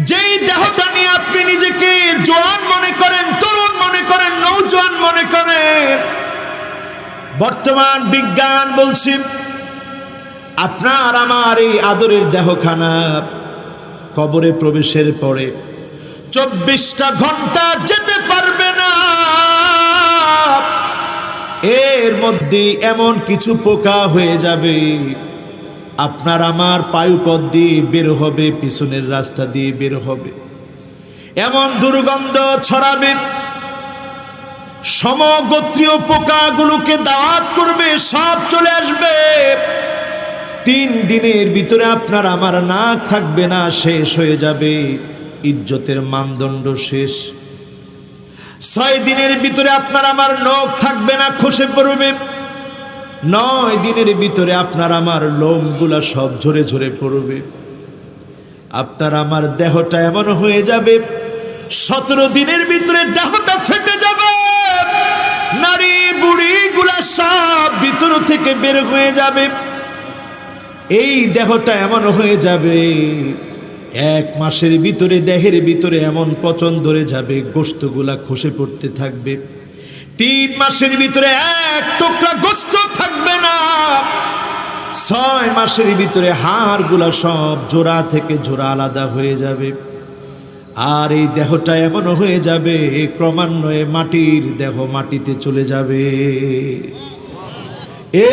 যেই দেহটা নিয়ে আপনি নিজেকে জোয়ান মনে করেন, তরুণ মনে করেন, নৌজওয়ান মনে করেন, বর্তমান বিজ্ঞান বলছে আপনার আমার এই আদরের দেহখানা কবরে প্রবেশের পরে 24টা ঘন্টা যেতে পারবে না। এর মধ্যে এমন কিছু পোকা হয়ে যাবে, আপনার আমার পায়ুপথ দিয়ে বের হবে, পিছনের রাস্তা দিয়ে বের হবে, এমন দুর্গন্ধ ছড়াবে, সমগোত্রীয় পোকাগুলোকে দাওয়াত করবে, সব চলে আসবে। 3 দিনের ভিতরে আপনার আমার নাক থাকবে না, শেষ হয়ে যাবে, ইজ্জতের মানদণ্ড শেষ। 6 দিনের ভিতরে আপনার আমার নখ থাকবে না, খসে পড়বে। 9 দিনের ভিতরে আপনার আমার লোমগুলা সব ঝরে ঝরে পড়বে। আপনার আমার দেহটা এমন হয়ে যাবে, 17 দিনের ভিতরে দেহটা ফেটে যাবে, নারী বুড়ি গুলা সব ভিতর থেকে বের হয়ে যাবে। এই দেহটা এমন হয়ে যাবে, 1 মাসের ভিতরে দেহের ভিতরে এমন পচন ধরে যাবে, গোশতগুলা খসে পড়তে থাকবে। 3 মাসের ভিতরে 1 টুকরা গোশত থাকবে না। 6 মাসের ভিতরে হাড়গুলা সব জোড়া থেকে জোড়া আলাদা হয়ে যাবে। আর এই দেহটা এমন হয়ে যাবে, ক্রমান্বয়ে মাটির দেহ মাটিতে চলে যাবে।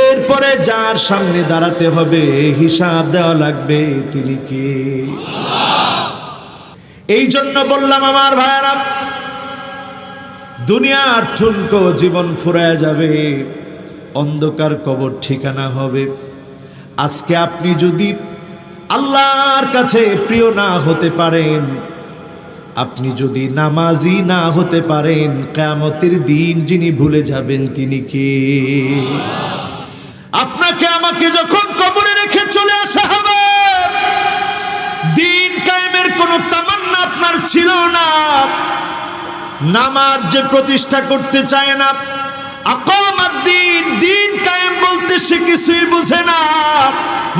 এরপরে যার সামনে দাঁড়াতে হবে, হিসাব দেওয়া লাগবে, তিনি কে? এই জন্য বললাম আমার ভাইরা, দুনিয়ার ঠুনকো জীবন ফুরায় যাবে, অন্ধকার কবর ঠিকানা হবে। আজকে আপনি যদি আল্লাহর কাছে প্রিয় না হতে পারেন, আপনি যদি নামাজি না হতে পারেন, কিয়ামতের দিন যিনি ভুলে যাবেন তিনি কে? আপনাকে আমাকে যখন কবরে রেখে চলে আসা হবে, দিন কায়েমের কোনো তামান্না আপনার ছিল না। নামাজ যে প্রতিষ্ঠা করতে চায় না, আকামাত দিন, দিন কায়েম বলতে সে কিছুই বুঝে না।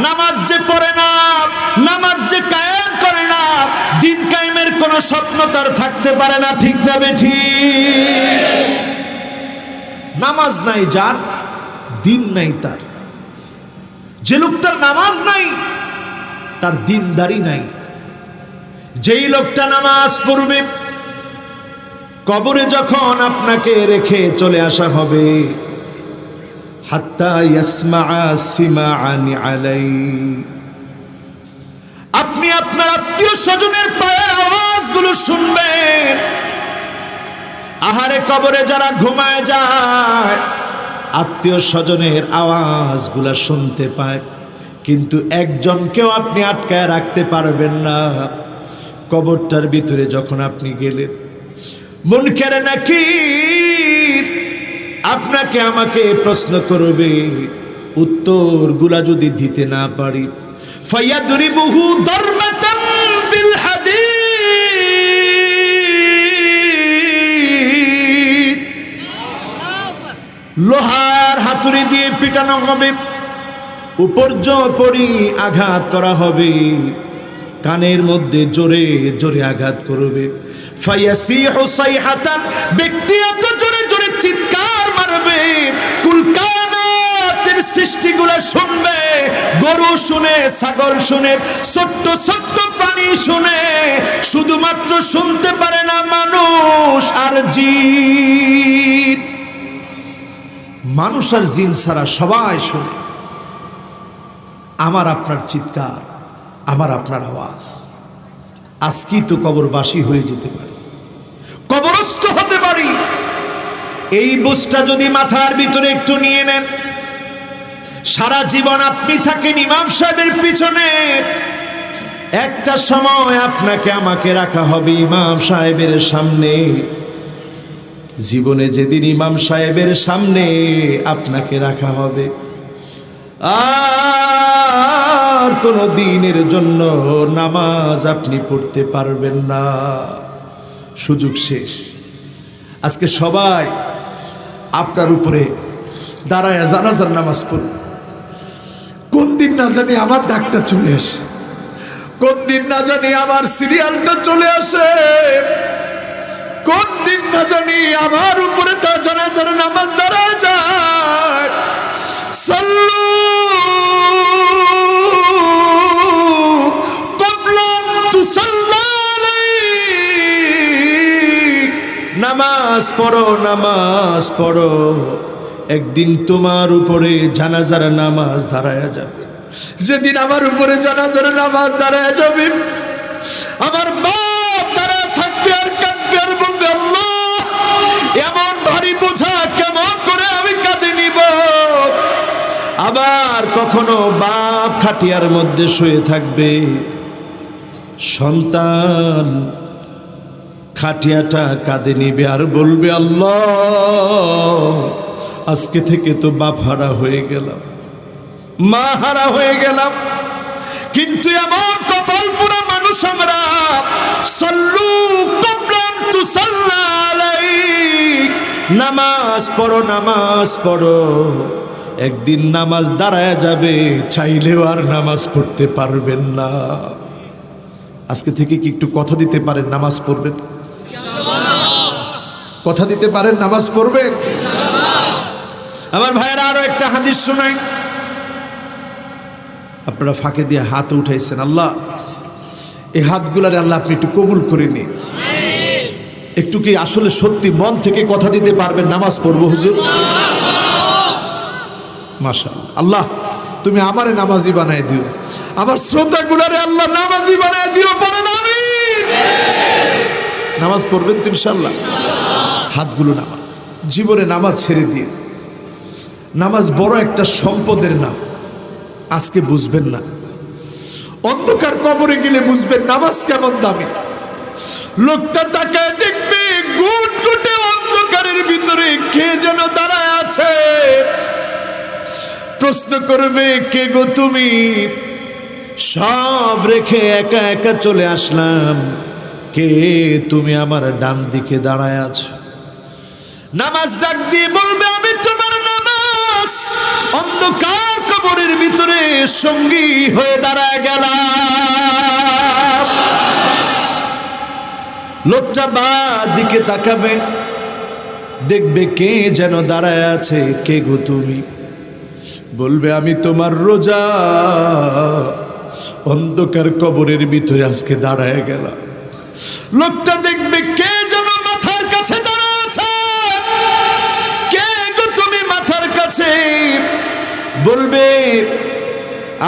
নামাজ যে পড়ে না, নামাজ যে কায়েম করে না, দিন কায়েমের কোনো স্বপ্ন তার থাকতে পারে না। ঠিক না বেঠিক? নামাজ নাই যার, দিন নাই তার। যে লোকটার নামাজ নাই, তার দিনদারি নাই। যেই লোকটা নামাজ পড়বে, কবরে যখন আপনাকে রেখে চলে আসা হবে, হাত্তা ইয়াসমাআ সিমাআনি আলাই, আপনি আপনার আত্মীয় স্বজনের পায়ের আওয়াজগুলো শুনবেন। আহারে, কবরে যারা ঘুমায় যায়, আত্মীয় স্বজনের আওয়াজগুলো শুনতে পায়, কিন্তু একজনকেও আপনি আটকায় রাখতে পারবেন না। কবরটার ভিতরে যখন আপনি গেলেন, মুনকার নাকির আপনাকে আমাকে প্রশ্ন করবে, উত্তরগুলা যদি দিতে না পারি, ফায়াদরিবুহু দারবাতাম বিল হাদীদ, লোহার হাতুড়ি দিয়ে পিটানো হবে, উপর্যপরি আঘাত করা হবে, কানের মধ্যে জোরে জোরে আঘাত করবে। ফায়াসিহু সাইহাতান, ব্যক্তি এত জোরে জোরে চিৎকার মারবে, কুল কায়নাতের সৃষ্টিগুলো শুনবে, গরু শুনে, ছাগল শুনে, ছোট্ট ছোট্ট প্রাণী শুনে, শুধুমাত্র শুনতে পারে না মানুষ আর জিন। মানুষ আর জিন ছাড়া সবাই শুনে আমার আপনার চিৎকার, আমার আপনার আওয়াজ। আজকেই তো কবরবাসী হয়ে যেতে পারি, কবরস্থ হতে পারি। এই বুঝটা যদি মাথার ভিতরে একটু নিয়ে নেন, সারা জীবন আপনি থাকেন ইমাম সাহেবের পিছনে, একটা সময় আপনাকে আমাকে রাখা হবে ইমাম সাহেবের সামনে। জীবনে যেদিন ইমাম সাহেবের সামনে আপনাকে রাখা হবে, আর কোনো দিনের জন্য নামাজ আপনি পড়তে পারবেন না, সুযোগ শেষ। আজকে সবাই আপনার উপরে দাঁড়ায় জানাজার নামাজ পড়ুন। কোন দিন না জানি আমার ডাকটা চলে আসে, কোন দিন না জানি আমার সিরিয়ালটা চলে আসে, কোন দিন না জানি আমার উপরে তা জানাজার নামাজ দাঁড়ায় যায়। সাল্লু ক্বাবলা তুসাল্লা আলাইক, নামাজ পড়ো, নামাজ পড়ো, একদিন তোমার উপরে জানাজার নামাজ দাঁড়ায় যাবে। যেদিন আমার উপরে জানাজার নামাজ দাঁড়ায় যাবে, আমার বাপ তারা থাকবে আর কাঁদবে আর বলবে, আল্লাহ এমন ভারী বোঝা কেমন করে আমি কাঁধে নিব। আবার কখনো বাপ খাটিয়ার মধ্যে শুয়ে থাকবে, সন্তান খাটিয়াটা কাঁধে নিবে আর বলবে, আল্লাহ আজকে থেকে তো বাপ হারা হয়ে গেলাম, মা হারা হয়ে গেলাম। কিন্তু এমন কপাল পুরা মানুষ আমরা। সাল্লু ক্বাবলা তুসাল্লা আলাইক, নামাজ পড়ো, নামাজ পড়ো, একদিন নামাজ দাঁড়ায় যাবে, চাইলেও আর নামাজ পড়তে পারবেন না। আজকে থেকে কি একটু কথা দিতে পারেন নামাজ পড়বেন? কথা দিতে পারেন নামাজ পড়বেন? আমার ভাইয়েরা আরো একটা হাদিস শোনাই। আপনারা ফাঁকে দিয়ে হাত উঠাইছেন, আল্লাহ এই হাতগুলারে আল্লাহ আপনি একটু কবুল করে নিন। একটু কি আসলে সত্যি মন থেকে কথা দিতে পারবেন নামাজ পড়বো হুজুর? মাশাআল্লাহ, আল্লাহ তুমি আমারে নামাজি বানায় দিও, আমার শ্রোতাগুলারে আল্লাহ নামাজি বানায় দিও, পড়েন আমিন। নামাজ পড়বেন তো ইনশাআল্লাহ? হাতগুলো নামাজ, জীবনে নামাজ ছেড়ে দিয়ে। নামাজ বড় একটা সম্পদের নাম, আজকে বুঝবেন না, অন্ধকার কবরে গেলে বুঝবেন নামাজ কেমন দামি। লোকটা তাকায় দেখবে গুট গুটে অন্ধকারের ভিতরে কে যেন দাঁড়ায় আছে। প্রশ্ন করবে, কে গো তুমি? সব রেখে একা একা চলে আসলাম, কে তুমি আমার ডান দিকে দাঁড়ায় আছো? নামাজ ডাক দিয়ে বলবে, আমি তোমার নামাজ। অন্ধকার কবরের ভিতরে সঙ্গী হয়ে দাঁড়ায় গেলাম। লোকটা বাঁ দিকে তাকাবেন, দেখবে কে যেন দাঁড়ায় আছে, কে গো তুমি? বলবে, আমি তোমার রোজা। অন্ধকার কবরের ভিতরে আজকে দাঁড়ায় গেলাম। লোকটা দেখবে কে যেন মাথার কাছে দাঁড়ায় আছে, কে গো তুমি মাথার কাছে? বলবে,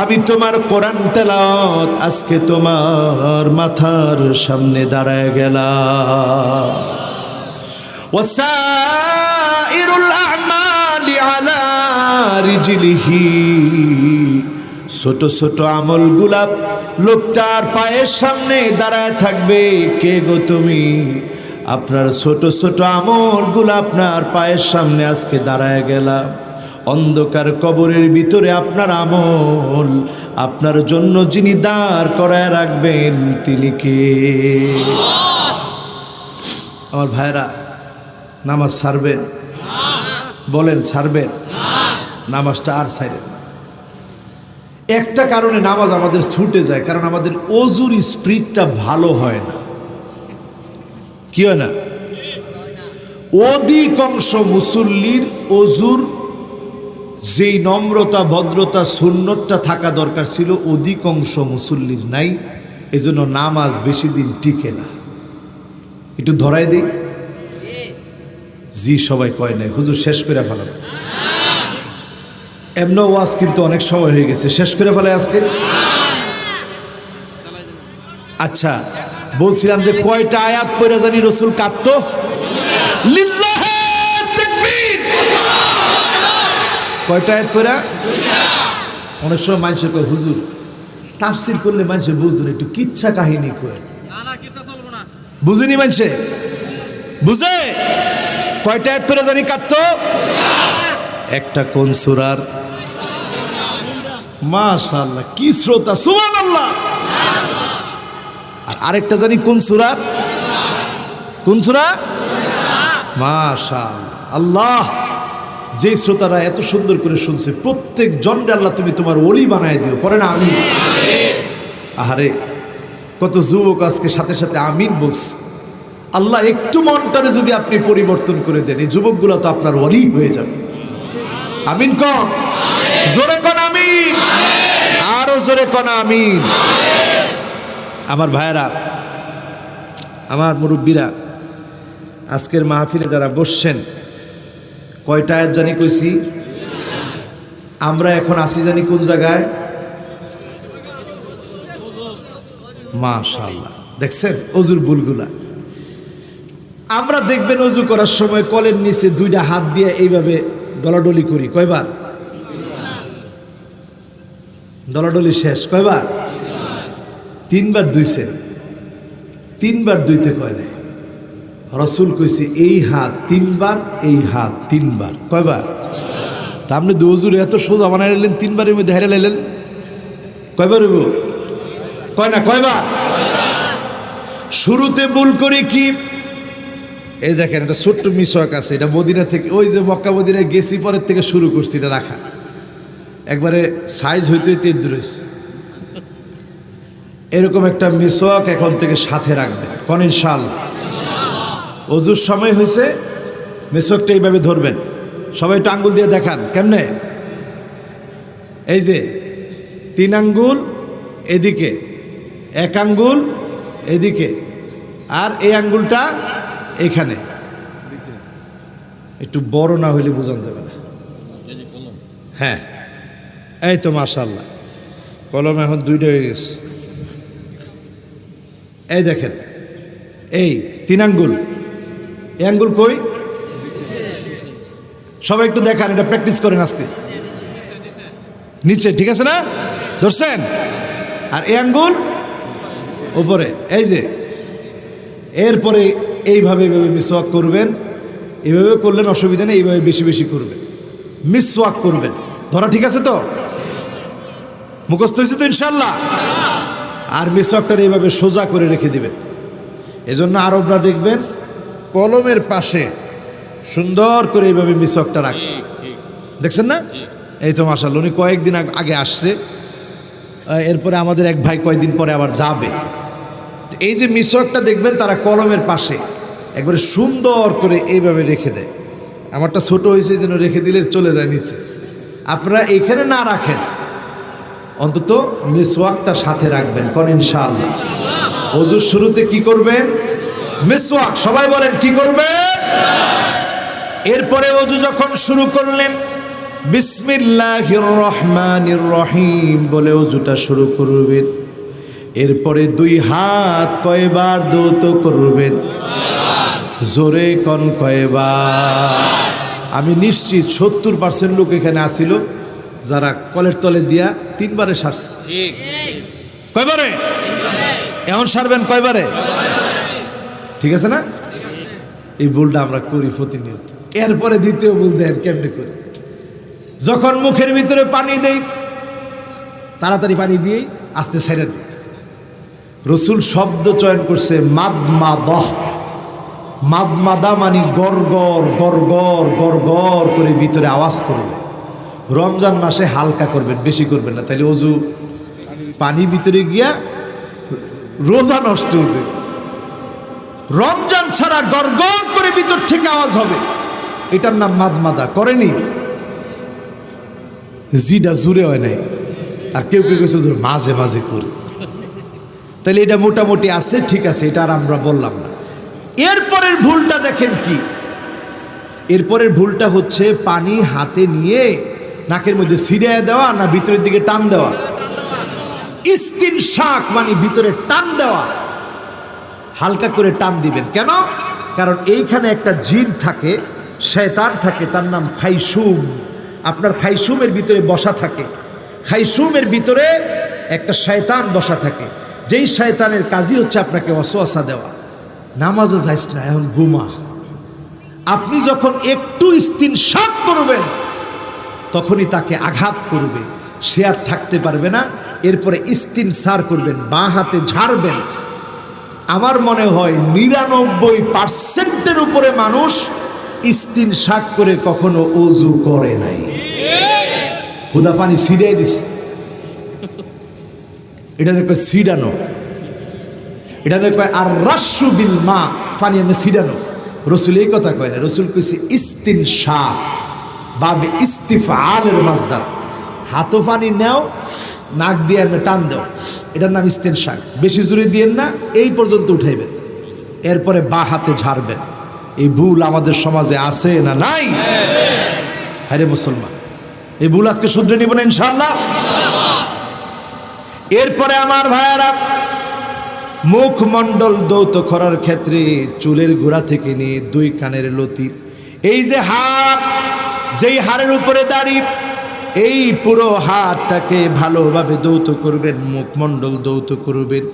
আমি তোমার কোরআন তেলাওয়াত, আজকে তোমার মাথার সামনে দাঁড়ায় গেলাম। ওয়াসাইরুল আ'মালি আলা রিজলিহি, ছোট ছোট আমল গুলাব লোকটার পায়ের সামনে দাঁড়ায় থাকবে, কে গো তুমি? আপনার ছোট ছোট আমল গুলা আপনার পায়ের সামনে আজকে দাঁড়ায় গেলাম। অন্ধকার কবরের ভিতরে আপনার আমল আপনার জন্য যিনি দাঁড় করায় রাখবেন তিনি কে? আমার ভাইরা, নামাজ ছাড়বেন? বলেন ছাড়বেন? নামাজটা আর ছাড়েন। একটা কারণে নামাজ আমাদের ছুটে যায়, কারণ আমাদের অজুর স্পিডটা ভালো হয় না। কি হয় না? অধিকাংশ মুসল্লির অজুর যেই নম্রতা ভদ্রতা সুন্নতটা থাকা দরকার ছিল, অধিকাংশ মুসল্লির নাই। এজন্য নামাজ বেশি দিন টিকে না। একটু ধরাই দিই। জি সবাই কয় নাই, হুজুর শেষ করে ফেলাম। এমন ওয়াজ কিন্তু অনেক সময় হয়ে গেছে, শেষ করে ফেলে আজকে। আচ্ছা, বলছিলাম যে কয়টা আয়াত পড়ে জানি রসুল কাঁদতো? লিল্লাহে তাকবীর। কয়টা আয়াত পড়া? অনেক সময় মানুষ কয়, হুজুর তাফসির করলে মানুষের বুঝতো না, একটু কিচ্ছা কাহিনী কয়। বুঝেনি মানুষে? বুঝে? কয়টা আয়াত পড়ে জানি কাঁদতো? একটা কোন সূরার? মাশাআল্লাহ, কি শ্রোতা, সুবহানাল্লাহ। আর আরেকটা জানি কোন সূরা? কোন সূরা? মাশাআল্লাহ। আল্লাহ, যে শ্রোতারা এত সুন্দর করে শুনছে, প্রত্যেক জনকে আল্লাহ তুমি তোমার ওলি বানায় দিও। পরে না আমি আহারে কত যুবক আজকে সাথে সাথে আমিন বলছে। আল্লাহ একটু মনটারে যদি আপনি পরিবর্তন করে দেন, এই যুবকগুলো তো আপনার ওয়ালি হয়ে যাবে। আমিন কন, জোরে কন আমিন, আরো জোরে কন আমিন। আমার ভাইয়েরা, আমার মুরব্বীরা, আজকের মাহফিলে যারা বসছেন, কয়টা আয়াত জানি কইছি? আমরা এখন আসি জানি কোন জায়গায়? মাশাআল্লাহ, দেখছেন অজুর ভুলগুলা। আমরা দেখবেন অজু করার সময় কলের নিচে দুইটা হাত দিয়ে এইভাবে ডলাডলি করি, কয়বার? ডলাডলি শেষ কয়বার? 3 বার ধুইছেন। 3 বার ধুইতে কয় নাই, রাসূল কইছে এই হাত 3 বার, এই হাত 3 বার। কয়বার? তা আপনি অজুর এত সোজা বানাই নিলেন, 3 বারের মধ্যে হেরে লাইলেন, কয়বার হইব? কয় না, কয়বার? শুরুতে ভুল করি কি, এই দেখেন একটা ছোট্ট মিসওয়াক আছে, এটা মদিনা থেকে, ওই যে মক্কা মদিনায় গেছি পরের থেকে শুরু করছি এটা রাখা, একবারে সাইজ হইতে হইতে দূর হয়েছে। এরকম একটা মিসওয়াক এখন থেকে সাথে রাখবেন, কোন ইনশাআল্লাহ। অজুর সময় হয়েছে, মিসওয়াকটা এইভাবে ধরবেন, সবাই একটু আঙ্গুল দিয়ে দেখান কেমনে। এই যে 3 আঙ্গুল এদিকে, 1 আঙ্গুল এদিকে, আর এই আঙ্গুলটা এখানে। একটু বড় না হইলে বোঝানো যাবে না। হ্যাঁ, এই তো মাশাআল্লাহ, কলম এখন 2টা হয়ে গেছে। এই দেখেন, এই 3 আঙ্গুল, এই আঙ্গুল কই? সবাই একটু দেখান, এটা প্র্যাকটিস করেন আজকে। নিচে, ঠিক আছে না? ধরছেন? আর এই আঙ্গুল উপরে, এই যে। এরপরে এইভাবে এইভাবে মিসওয়াক করবেন, এইভাবে করলেন অসুবিধা নেই, এইভাবে বেশি বেশি করবেন, মিসওয়াক করবেন। ধরা ঠিক আছে তো? মুখস্থ হয়েছে তো ইনশাল্লাহ? আর মিসওয়াকটা এইভাবে সোজা করে রেখে দিবেন। এজন্য আরবরা দেখবেন কলমের পাশে সুন্দর করে এইভাবে মিসওয়াকটা রাখে, দেখছেন না? এই তো মাশাআল্লাহ, উনি কয়েকদিন আগে আসছে, এরপরে আমাদের এক ভাই কয়েকদিন পরে আবার যাবে। এই যে মিসওয়াকটা দেখবেন তারা কলমের পাশে একবারে সুন্দর করে এইভাবে রেখে দেয়। আমারটা ছোট হয়েছে যেন রেখে দিলে চলে যায় নিচে। আপনারা এইখানে না রাখেন, অন্তত মিসওয়াকটা সাথে রাখবেন, কোন ইনশাআল্লাহ। ওযুর শুরুতে কি করবেন? মিসওয়াক। সবাই বলেন কি করবেন? এরপরে ওযু যখন শুরু করলেন, বিসমিল্লাহির রহমানির রহিম বলে ওযুটা শুরু করবেন। এরপরে 2 হাত কয়বার ধৌত করবেন? জোরে কন, কয়বার? আমি নিশ্চিত 70% লোক এখানে আসিল যারা কলের তলে দিয়া 3 বারে সারছে। কয়বারে? এখন সারবেন কয়বারে? ঠিক আছে না? এই ভুলটা আমরা করি প্রতিনিয়ত। এরপরে দ্বিতীয় ভুল দেন কেমনে করি? যখন মুখের ভিতরে পানি দেই, তাড়াতাড়ি পানি দিয়ে আস্তে ছেড়ে দিই। রসুল শব্দ চয়ন করছে মাদমাদাহ। মাদমাদা মানে গড়গড় গড়গড় গড়গড় করে ভিতরে আওয়াজ করবে। রমজান মাসে হালকা করবেন, বেশি করবেন না, তাইলে ওযু পানি ভিতরে গিয়া রোজা নষ্ট হয়ে। রমজান ছাড়া গড়গড় করে ভিতর থেকে আওয়াজ হবে, এটার নাম মাদমাদা। করেনি? জিটা জুড়ে হয় নাই, আর কেউ কেউ কিছু মাঝে মাঝে করি। তাহলে এটা মোটামুটি আছে, ঠিক আছে, এটা আর আমরা বললাম না। এরপরের ভুলটা দেখেন কি? এরপরের ভুলটা হচ্ছে পানি হাতে নিয়ে নাকের মধ্যে ছিড়িয়ে দেওয়া না ভিতরের দিকে টান দেওয়া। ইস্তিনশাক মানে ভিতরে টান দেওয়া। হালকা করে টান দিবেন। কেন? কারণ এইখানে একটা জিন থাকে, শয়তান থাকে, তার নাম খাইসুম। আপনার খাইসুমের ভিতরে বসা থাকে। খাইসুমের ভিতরে একটা শয়তান বসা থাকে, যেই শয়তানের কাজই হচ্ছে আপনাকে ওয়াসওয়াসা দেওয়া। নামাজও যাইস না, এখন ঘুমা। আপনি যখন একটু ইস্তিনশাক করবেন তখনই তাকে আঘাত করবে, সে আর থাকতে পারবে না। এরপরে ইস্তিনসার করবেন, বাঁ হাতে ঝাড়বেন। আমার মনে হয় 99% উপরে মানুষ ইস্তিনশাক করে কখনো ওযু করে নাই। হুদা পানি ছিড়িয়ে দিস, এটা একটা ছিড়ানো। এটা কয় আর রাসু বিল মা, পানি এমনি ছিটানো। রসুল এই কথা কয় না, রসুল কইছে ইস্তিনশাক বা ইস্তিফআলের মাসদার। হাতও পানি নেও, নাক দিয়ে এমনি টান দাও, এটার নাম ইস্তিনশাক। বেশি জোরে দিয়েন না, এই পর্যন্ত উঠাইবেন, এরপরে বা হাতে ঝাড়বেন। এই ভুল আমাদের সমাজে আছে না নাই? হ্যাঁ রে মুসলমান, এই ভুল আজকে শুধরে নিব না ইনশাআল্লাহ। এরপরে আমার ভাইয়ারা, মুখমণ্ডল দৌত করার ক্ষেত্রে চুলের গোড়া থেকে নিয়ে 2 কানের লতি, এই যে হাত, যেই হাড়ের উপরে দাড়ি, এই পুরো হাতটাকে ভালোভাবে দৌত করবেন, মুখমণ্ডল দৌত করবেন,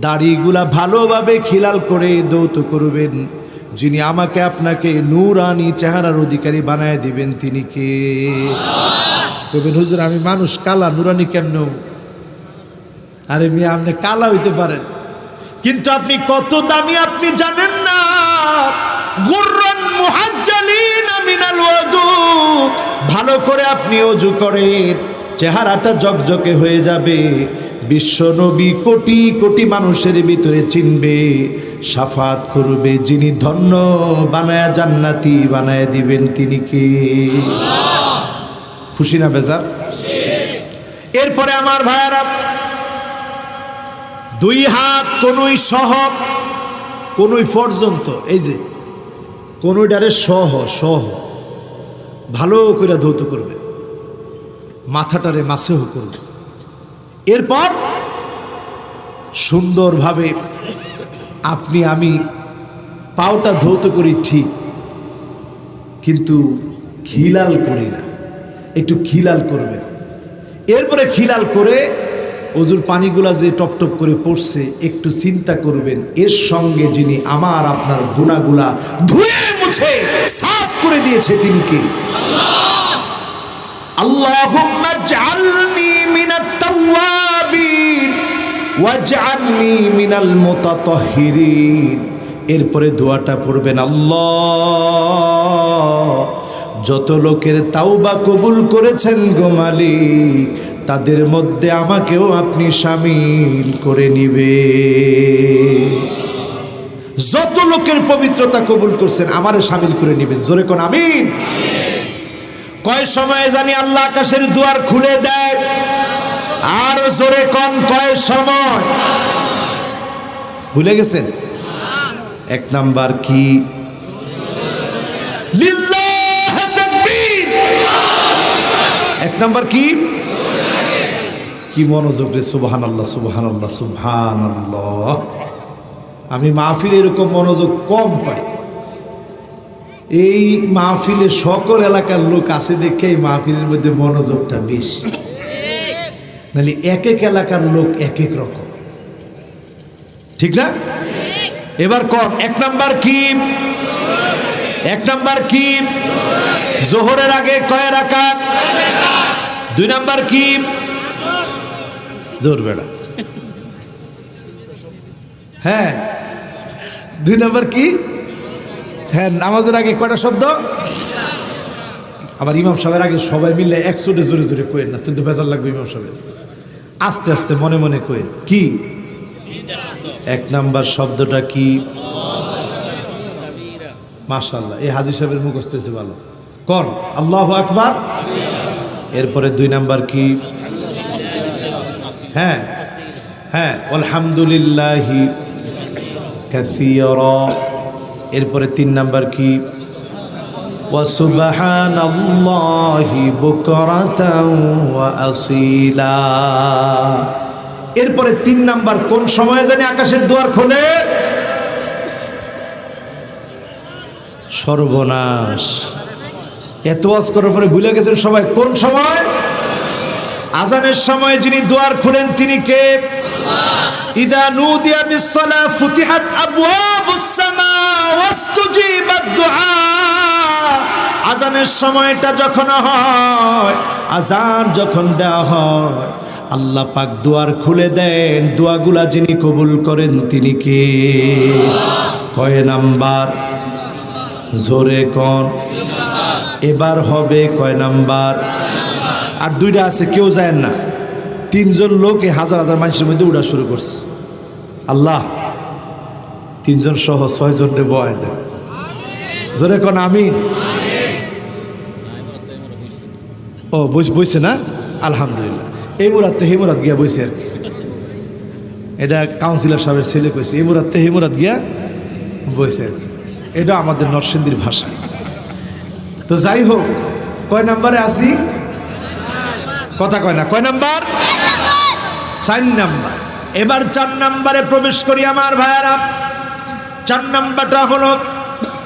দাড়িগুলা ভালোভাবে খিলাল করে দৌত করবেন। যিনি আমাকে আপনাকে নূরানি চেহারার অধিকারী বানায় দিবেন তিনি কে? কবেন হুজুর আমি মানুষ কালা, নূরানি কেমন? আরে মিয়া, আপনি কালা হইতে পারেন, কিন্তু আপনি কত দামি আপনি জানেন না। গুররান মুহাজ্জালিন মিনাল ওযু, ভালো করে আপনি ওযু করেন, চেহারাটা জকজকে হয়ে যাবে। বিশ্ব নবী কোটি কোটি মানুষের ভিতরে চিনবে, শাফাত করবে। যিনি ধন্য বানায়া জান্নাতি বানায় দিবেন তিনি কে? খুশি না বেজার? এরপরে আমার ভাইয়ারা, 2 হাত কনুই সহ, কনুই পর্যন্ত, এই যে কনুইটারে সহ সহ ভালো করে ধৌত করবে, মাথাটারে মাসেহ করবে। এরপর সুন্দরভাবে আপনি আমি পাওটা ধৌত করি ঠিক, কিন্তু খিলাল করি না, একটু খিলাল করবেন। এরপরে খিলাল করে ওজুর পানিগুলা যে টপটপ করে পড়ছে একটু চিন্তা করবেন, এর সঙ্গে যিনি আমার আপনার গুনাহগুলা ধুয়ে মুছে সাফ করে দিয়েছে তিনি কে? আল্লাহুম্মা জাআলনি মিনাত তাওয়াবিন ওয়াজআলনি মিনাল মুতাতাহহিরিন। এরপরে দোয়াটা পড়বেন, আল্লাহ যত লোকের তাওবা কবুল করেছেন গো মালিক, তাদের মধ্যে আমাকেও আপনি শামিল করে নিবে। যত লোকের পবিত্রতা কবুল করছেন আমারে শামিল করে নিবেন। জোরে কোন আমিন। কয় সময়ে জানি আল্লাহ আকাশের দুয়ার খুলে দেয়? আর জোরে কোন কয় সময়? ভুলে গেছেন? 1 নাম্বার কি? লিল্লাহ তাকবীর। 1 নাম্বার কি? কি মনোযোগ রে! সুবহানাল্লাহ, সুবহানাল্লাহ, সুবহানাল্লাহ। আমি মাহফিলে এরকম মনোযোগ কম পাই। এই মাহফিলে সকল এলাকার লোক আছে দেখে এই মাহফিলের মধ্যে মনোযোগটা বেশি, নাহলে এক এক এলাকার লোক এক এক রকম, ঠিক না? এবার কম। 1 নাম্বার কি? 1 নাম্বার কি? জোহরের আগে কয় রাকাত? 2 নাম্বার কি? জোর বেড়া। হ্যাঁ, 2 নাম্বার কি? হ্যাঁ, নামাজের আগে কয়টা শব্দ? আবার ইমাম সাহেবের আগে সবাই মিলে 100 জোরে জোরে কোয়েন না, কিন্তু বেজার লাগবে ইমাম সাহেবের। আস্তে আস্তে মনে মনে কোয়েন। কি 1 নাম্বার শব্দটা কি? মাশাআল্লাহ, এই হাজী সাহেবের মুখস্থ হয়েছে ভালো। কোন? আল্লাহু আকবার। এরপরে 2 নাম্বার কি? হ্যাঁ হ্যাঁ, আলহামদুলিল্লাহি কাসীরা। এরপরে 3 নাম্বার কি? ওয়া সুবহানাল্লাহি বুকরাতাও ওয়া আসীলা। এরপরে 3 নাম্বার কোন সময়ে জানি আকাশের দুয়ার খোলে? সর্বনাশ! এত ওয়াজ করার পরে ভুলে গেছেন সবাই কোন সময়? আজানের সময় যিনি দুয়ার খুলেন তিনি কে? ইদা নুদিয়া বিসসালাহ ফুতিহাত আবওয়াবুস সামা ওয়াস্তুজিবাদ দুআ। আজানের সময়টা যখন হয়, আজান যখন দেওয়া হয়, আল্লাহ পাক দুয়ার খুলে দেন, দোয়াগুলা যিনি কবুল করেন তিনি কে? কয় নাম্বার? জোরে কোন? এবার হবে কয় নাম্বার? আর 2টা আছে, কেউ যায় না। 3 জন লোক এই হাজার হাজার মানুষের মধ্যে উড়া শুরু করছে। আল্লাহ তিনজন সহ 6 জনরে বয় দেন, জোরে কোন আমিন। ও বইছে না, আলহামদুলিল্লাহ। এই মুরাদ তো হেমুরাত গিয়া বইছে আর কি, এটা কাউন্সিলর সাহেবের ছেলে কইছে, এই মুরাদ তো হেমুরাত গিয়া বইছে আর কি, এটা আমাদের নরসিংদীর ভাষা। তো যাই হোক, কয় নাম্বারে আসি, কথা কয় না, কয় নাম্বার? 4 নাম্বার। এবার 4 নাম্বারে প্রবেশ করি আমার ভাইয়ারা। 4 নাম্বারটা হলো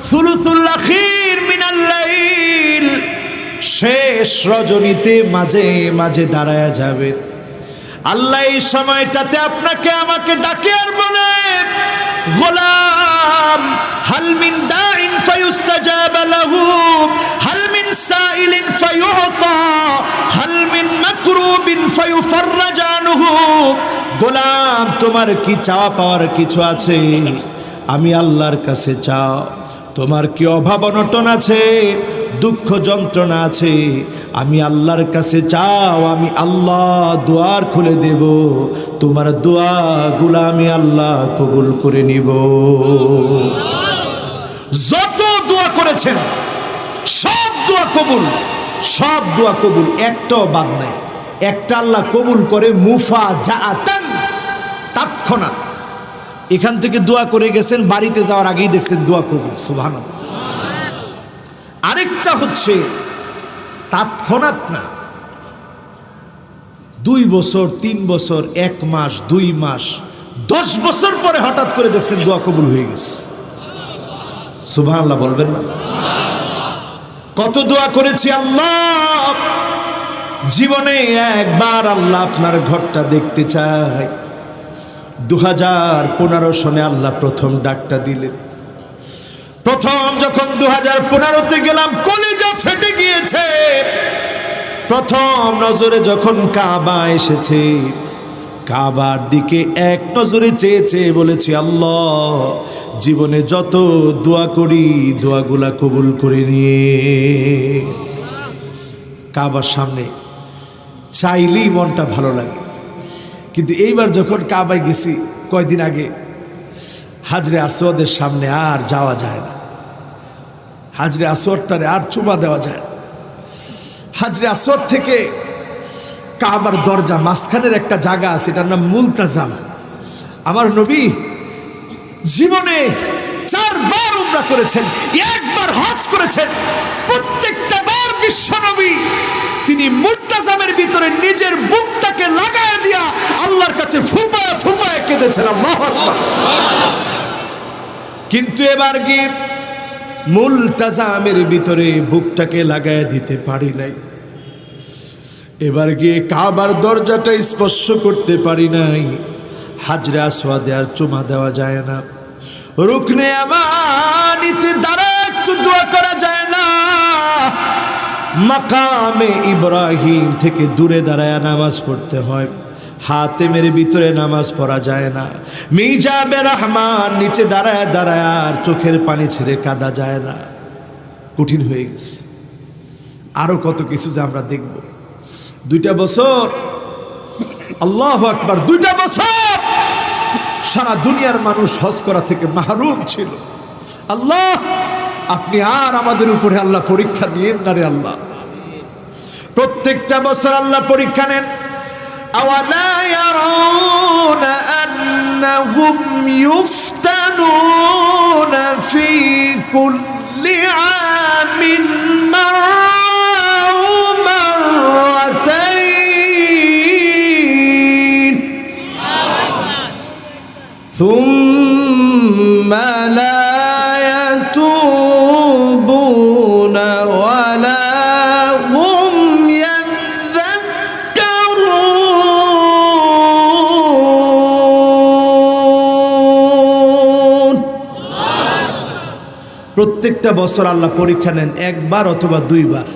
সুলুসুল আখির মিনাল লাইল, শেষ রজনীতে মাঝে মাঝে দাঁড়ায়া যাবে। আল্লাহ এই সময়টাতে আপনাকে আমাকে ডাকে আর বলে, গোলাম হাল মিন দাইন ফায়ুস্তাজাব লাহু হাল মিন সাইলিন ফায়ুতা হাল মিন মাকরুবিন ফায়ুফাররাজ আনহু। গোলাম, তোমার কি চাওয়া পাওয়ার কিছু আছে? আমি আল্লাহর কাছে চাও। তোমার কি অভাব অনটন আছে, দুঃখ যন্ত্রণা আছে, আমি আল্লাহর কাছে চাও, আমি আল্লাহ দুয়ার খুলে দেব। তোমার দোয়াগুলো আমি আল্লাহ কবুল করে নিব। যত দোয়া করেছেন সব দোয়া কবুল, সব দোয়া কবুল, একটাও বাদ নাই। একটা আল্লাহ কবুল করে মুফাজাআতান, তৎক্ষণাৎ। এখান থেকে দোয়া করে গেছেন, বাড়িতে যাওয়ার আগেই দেখছেন দোয়া কবুল, সুবহানাল্লাহ। আরেকটা হচ্ছে তৎক্ষণাৎ না, 2 বছর 3 বছর 1 মাস 2 মাস 10 বছর পরে হঠাৎ করে দেখছেন দোয়া কবুল হয়ে গেছে, সুবহানাল্লাহ বলবেন না? কত দোয়া করেছি আল্লাহ, জীবনে একবার আল্লাহ আপনার ঘরটা দেখতে চাই। 2015 সনে আল্লাহ প্রথম ডাকটা দিলেন। প্রথম যখন 2015-তে গেলাম, কলিজা ফেটে গিয়েছে। প্রথম নজরে যখন কাবা এসেছে, কাবার দিকে এক নজরে চেয়ে চেয়ে বলেছি, আল্লাহ জীবনে যত দোয়া করি দোয়াগুলা কবুল করে নিয়ে। কাবার সামনে চাইলেই মনটা ভালো লাগে। কিন্তু এইবার যখন কাবায় গেছি, কয়দিন আগে, হাজরে আসওয়াদের সামনে আর যাওয়া যায় না। হাজরে আসওয়াদটারে আর চুমা দেওয়া যায় না। হাজরে আসওয়াদ থেকে কাবার দরজা মাঝখানের একটা জায়গা আছে, এটার নাম মুলতাজাম। আমার নবী জীবনে 4 বার উমরা করেছেন, 1 বার হজ করেছেন। প্রত্যেকটা বার বিশ্ব নবী তিনি মুলতাজামের ভিতরে নিজের বুকটাকে লাগায় দিয়া আল্লাহর কাছে ফুপায় ফুপায় কেঁদেছেন। আল্লাহু আকবার। কিন্তু এবার গিয়ে মুলতাজামের ভিতরে বুকটাকে লাগায় দিতে পারি নাই। এবার গিয়ে কাবার দরজাটা স্পর্শ করতে পারি নাই। হাজরে আসওয়াদে আর চুমা দেওয়া যায় না। রুকনে আমানিতে দ্বারা একটু দোয়া করা যায় না। মাকামে ইব্রাহিম থেকে দূরে দাঁড়ায় নামাজ পড়তে হয়। হাতেমের ভিতরে নামাজ পড়া যায় না। মিজাবে রহমান নিচে দাঁড়ায় দাঁড়ায় আর চোখের পানি ছেড়ে কাঁদা যায় না। কঠিন হয়ে গেছে। আরো কত কিছু যে আমরা দেখব। 2টা বছর, আল্লাহু আকবার, 2টা বছর সারা দুনিয়ার মানুষ হজ করা থেকে মাহরুম ছিল। আল্লাহ, আপনি আর আমাদের উপরে আল্লাহ পরীক্ষা নিয়েন না রে আল্লাহ। প্রত্যেকটা বছর আল্লাহ পরীক্ষা নেন। আওয়ালা ইয়ারাউনা আন্নাহুম ইফতানুনা ফি কুল্লি আমিন মাররাতাইন সুম্মা লা ইয়াতুবুনা ওয়ালা হুম প্রত্যেকটা বছর আল্লাহ পরীক্ষা নেন, 1 বার অথবা 2 বার।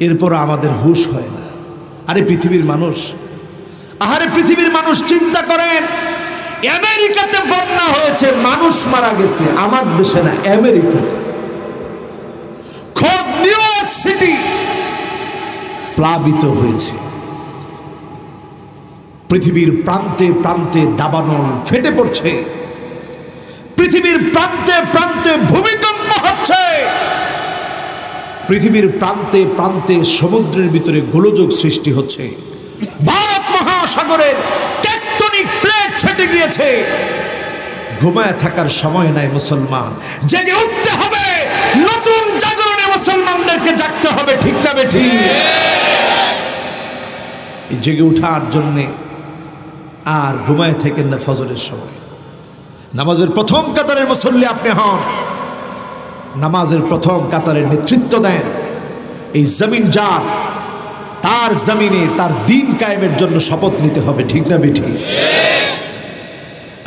এরপর আমাদের হুঁশ হয় না। আরে পৃথিবীর মানুষ, আহারে পৃথিবীর মানুষ, চিন্তা করেন, আমেরিকাতে বন্যা হয়েছে, মানুষ মারা গেছে, আমার দেশে না, আমেরিকাতে। খোদ নিউ ইয়র্ক সিটি প্লাবিত হয়েছে। পৃথিবীর প্রান্তে প্রান্তে দাবানল ফেটে পড়ছে। পৃথিবীর প্রান্তে প্রান্তে ভূমিকম্প হচ্ছে, পৃথিবীর প্রান্তে প্রান্তে সমুদ্রের ভিতরে গোলযোগ সৃষ্টি হচ্ছে, ভারত মহাসাগরের টেকটনিক প্লেট ফেটে গিয়েছে। ঘুমায় থাকার সময় নাই মুসলমান, জেগে উঠতে হবে। নতুন জাগরণে মুসলমানদেরকে জাগতে হবে, ঠিক না বেঠিক? এই জেগে উঠার জন্যে আর ঘুমায় থাকেন না। ফজরের সময় নামাজের প্রথম কাতারের মুসল্লি আপনি হন, নামাজের প্রথম কাতারের নেতৃত্ব দেন। এই জমিন যার, তার জমিনে তার দিন কায়েমের জন্য শপথ নিতে হবে, ঠিক না বেঠিক?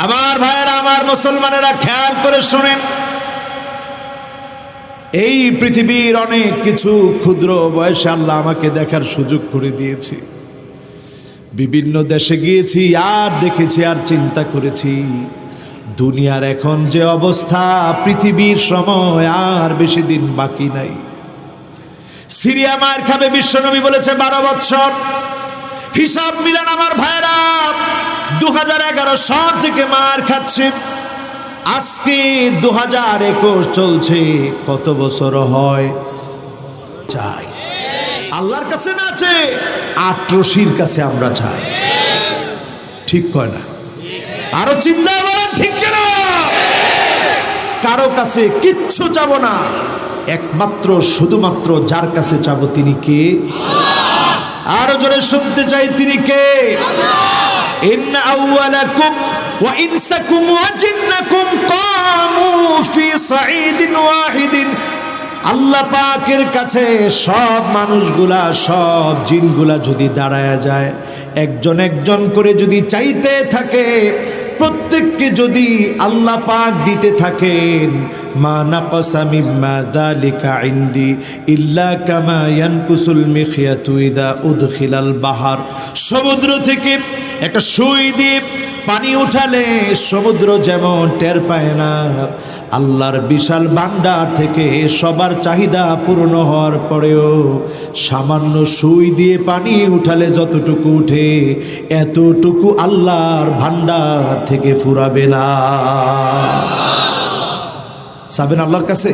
আমার ভাইয়েরা, আমার মুসলমানেরা, খেয়াল করে শুনেন। এই পৃথিবীর অনেক কিছু ক্ষুদ্র বয়সে আল্লাহ আমাকে দেখার সুযোগ করে দিয়েছে। বিভিন্ন দেশে গিয়েছি, আর দেখেছি, আর চিন্তা করেছি দুনিয়ার এখন যে অবস্থা, পৃথিবীর সময় আর বেশি দিন বাকি নাই। সিরিয়া মার খাবে, বিশ্বনবী বলেছে 12 বছর। হিসাব মিলান আমার ভাইরা, 2011 সাল থেকে মার খাচ্ছে, আজকে 2021 চলছে। কত বছর হয় চাই আল্লাহর কাছে না, আছে আটরশির কাছে আমরা চাই, ঠিক কয় না? আরো চিন্তা করেন, ঠিক কেনা? কারো কাছে কিচ্ছু চাবো না, একমাত্র শুধুমাত্র যার কাছে চাবো তিনি কে? আরো জোরে শুনতে চাই, তিনি কে? ইন্না আউওয়ালাকুম ওয়া ইনসাকুম ওয়া জিন্নাকুম কামু ফি সাঈদিন ওয়াহিদিন। আল্লাহ পাকের কাছে সব মানুষগুলা, সব জিনগুলা যদি দাঁড়ায়া যায়, একজন একজন করে যদি চাইতে থাকে, প্রত্যেককে যদি আল্লাহ পাক দিতে থাকেন, মা নাকাসা মিম্মা যালিকা ইনদি ইল্লা কামা ইয়ানকুসুল মিখয়াতু ইযা উদখিলাল বাহার। সমুদ্র থেকে একটা সুই দিয়ে পানি উঠালে সমুদ্র যেমন টের পায় না, আল্লাহর বিশাল ভান্ডার থেকে সবার চাহিদা পূর্ণ হওয়ার পরেও সামান্য সুই দিয়ে পানি উঠালে যতটুকু উঠে, এতটুকু আল্লাহর ভান্ডার থেকে ফুরাবে না। চাবেন আল্লাহর কাছে?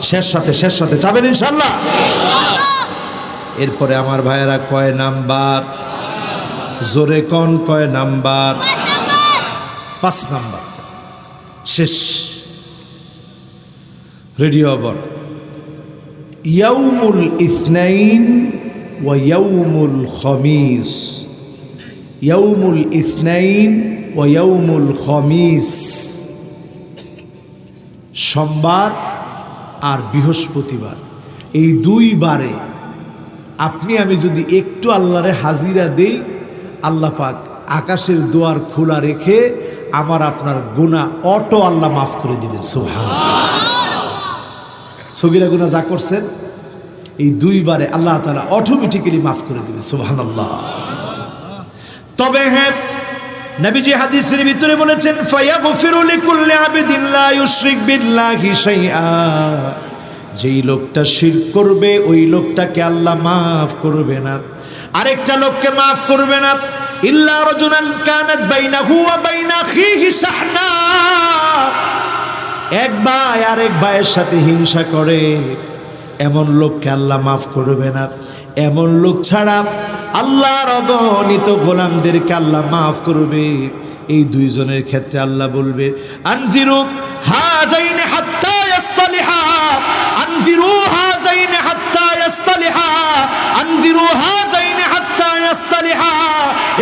শেষ সাথে চাবেন ইনশাআল্লাহ? এরপরে আমার ভাইয়েরা, কয় নাম্বার? জোরে কোন কয় নাম্বার? 5 নাম্বার। শেষ। রেডিও বল। ইয়াউমুল ইসনাইন ওয়া ইয়াউমুল খমিস। ইয়াউমুল ইসনাইন ওয়া ইয়াউমুল খমিস। সোমবার আর বৃহস্পতিবার, এই 2 বারে আপনি আমি যদি একটু আল্লাহরে হাজিরা দেই, আল্লাহ পাক আকাশের দুয়ার খোলা রেখে আমার আপনার গুনাহ অটো আল্লাহ মাফ করে দিবেন। সুবহানাল্লাহ। সগীরা গুনাহ যা করছেন এই 2 বারে আল্লাহ তাআলা অটোমেটিক্যালি মাফ করে দিবেন। সুবহানাল্লাহ। তবে হ্যাঁ, নবীজি হাদিসের ভিতরে বলেছেন, ফায়াগফিরু লিকুল্লি আবদিন লা ইউশরিক বিল্লাহি শাইআ। যেই লোকটা শিরক করবে, ওই লোকটাকে আল্লাহ মাফ করবে না, আরেকটা লোককে মাফ করবে না। ইল্লা রাজুলান কানাত বাইনাহু ওয়া বাইনা আখিহি শাহনা। এক ভাই আরেক ভাইয়ের সাথে হিংসা করে, এমন লোককে আল্লাহ মাফ করবে না। এমন লোক ছাড়া আল্লাহর অগণিত গোলামদেরকে আল্লাহ মাফ করবে। এই 2 জনের ক্ষেত্রে আল্লাহ বলবে, আনজিরু হাযাইনি হাত্তা ইয়াসতালিহা, আনজিরু হাযাইনি হাত্তা ইয়াসতালিহা, আনজিরু হাযাইনি হাত্তা ইয়াসতালিহা।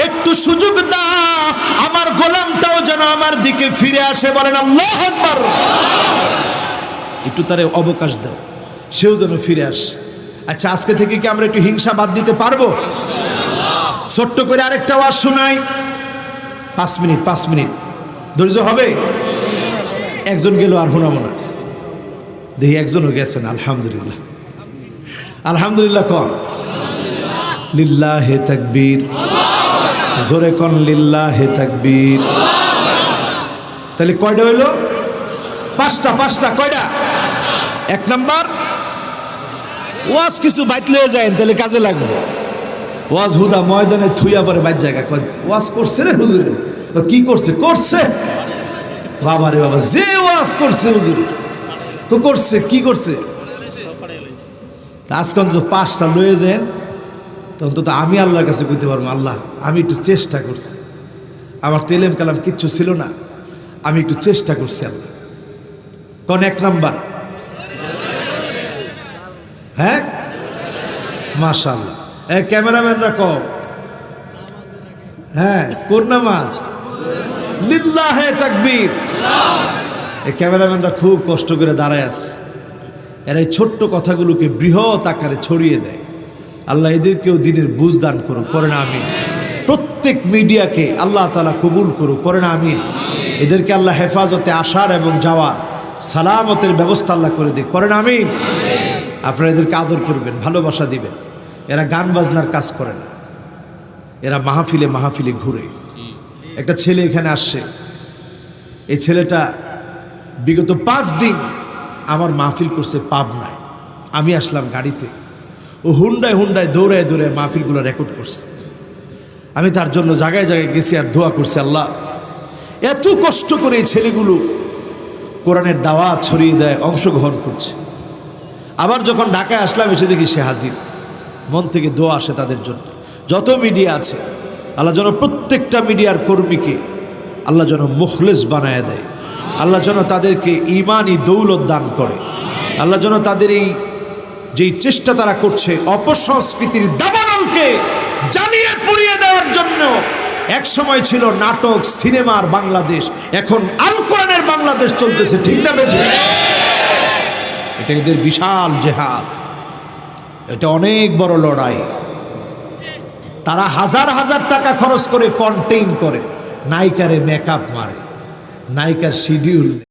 একটু সুযোগ দাও, আমার গোলামটাও যেন আমার দিকে ফিরে আসে। বলেন আল্লাহু আকবার। একটু তারে অবকাশ দাও, সেও যেন ফিরে আসে। আচ্ছা, আজকে থেকে কি আমরা একটু হিংসা বাদ দিতে পারবো? ছোট্ট করে আরেকটা ওয়াজ শোনাই। 5 মিনিট ধৈর্য হবে? একজন গেল, আর শোনাবো না। দেখি একজনও গেছেন। আলহামদুলিল্লাহ, আলহামদুলিল্লাহ। কন লিল্লাহে তাকবীর। জোরে কন লিল্লাহে তাকবীর। তাহলে কয়টা হইল? 5টা। কয়টা? 1 নাম্বার, ওয়াজ কিছু বাইত লয়ে যায়, তাহলে কাজে লাগবে। ওয়াজ হুদা ময়দানে থুইয়া পরে বাইর জায়গা ওয়াজ করছে রে হুজুরে। কি করছে? বাবা রে বাবা, যে ওয়াজ করছে হুজুরে তো করছে, কি করছে? আজকাল তো 5টা লয়ে যান, তখন তো আমি আল্লাহর কাছে কইতে পারবো, আল্লাহ আমি একটু চেষ্টা করছি, আমার তো এলেম কালাম কিচ্ছু ছিল না, আমি একটু চেষ্টা করছি আল্লাহ। কোন 1 নাম্বার? হ্যাঁ মাশাআল্লাহ। ক্যামেরাম্যানরা কম, হ্যাঁ কোন নামাজ? লিল্লাহে তাকবীর। এই ক্যামেরাম্যানরা খুব কষ্ট করে দাঁড়ায় আছে, এরা এই ছোট্ট কথাগুলোকে বৃহৎ আকারে ছড়িয়ে দেয়। আল্লাহ এদেরকেও দিনের বুঝ দান করুক, করেন আমিন। প্রত্যেক মিডিয়াকে আল্লাহ তাআলা কবুল করুক, করেন আমিন। এদেরকে আল্লাহ হেফাজতে আসার এবং যাওয়ার সালামতের ব্যবস্থা আল্লাহ করে দিক, করেন আমিন। আপনারা এদেরকে আদর করবেন, ভালোবাসা দিবেন। এরা গান বাজনার কাজ করে না, এরা মাহফিলে মাহফিলে ঘুরে। একটা ছেলে এখানে আসছে, এই ছেলেটা বিগত 5 দিন আমার মাহফিল করছে পাবনায়। আমি আসলাম গাড়িতে, ও হুন্ডায় হুন্ডায় দৌড়ায় দৌড়ায় মাহফিলগুলো রেকর্ড করছে। আমি তার জন্য জায়গায় জায়গায় গেছি আর দোয়া করছি, আল্লাহ এত কষ্ট করে এই ছেলেগুলো কোরআনের দাওয়াত ছড়িয়ে দেয়, অংশগ্রহণ করছে। আবার যখন ঢাকায় আসলাম এসে দেখি সে হাজির। মন থেকে দোয়া আসে তাদের জন্য। যত মিডিয়া আছে আল্লাহ যেন প্রত্যেকটা মিডিয়ার কর্মীকে আল্লাহ যেন মুখলেস বানায় দেয়, আল্লাহ যেন তাদেরকে ঈমানি দৌলত দান করে, আল্লাহ যেন তাদের এই যেই চেষ্টা তারা করছে অপসংস্কৃতির দাবানলকে জ্বালিয়ে পুড়িয়ে দেওয়ার জন্য। এক সময় ছিল নাটক সিনেমার বাংলাদেশ, এখন আল কোরআনের বাংলাদেশ চলতেছে, ঠিক না বেঠি? এটা এদের বিশাল জেহাদ, এটা অনেক বড় লড়াই। তারা হাজার হাজার টাকা খরচ করে কন্টেইন করে, নায়িকারে মেকআপ মারে, নায়িকার শিডিউল